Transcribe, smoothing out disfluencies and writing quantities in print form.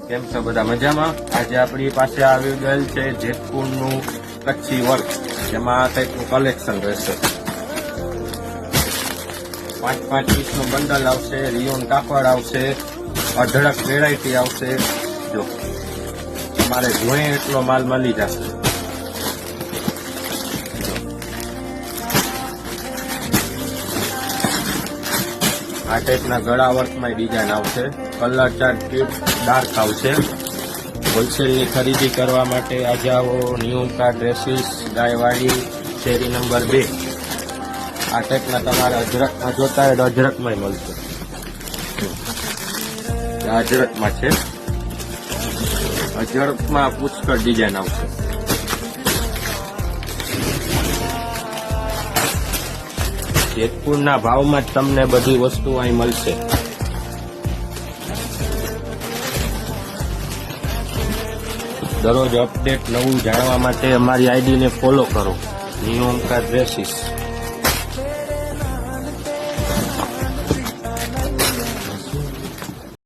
કેમ છો બધા મજામાં? આજે આપણી પાસે આવી ગયેલ છે જેતપુરનું કચ્છી વર્ક, જેમાં આ ટાઈપનું કલેક્શન રહેશે. 5-5 પીસનું બંડલ આવશે, રિયોન કાપડ આવશે, અઢળક વેરાયટી આવશે. જો તમારે જોઈએ એટલો માલ મળી જશે. આ ટાઈપના ગળા વર્કમાં ડિઝાઇન આવશે. કલર ચાર્ટ ટ્યુબ ડાર્ક આવશે. હોલસેલની ખરીદી કરવા માટે આજે આવો ન્યૂ ડ્રેસીસ ગાયવાડી શેરી નંબર 2. આ ટાઈપના તમારે અજરકમાં જોતા હોય તો અજરકમાં મળશે. અજરકમાં છે, અજરકમાં પુષ્કળ ડિઝાઇન આવશે. જેતપુરના ભાવમાં જ તમને બધી વસ્તુ અહીં મળશે. દરરોજ અપડેટ નવું જાણવા માટે અમારી આઈડીને ફોલો કરો, ન્યૂ ડ્રેસીસ.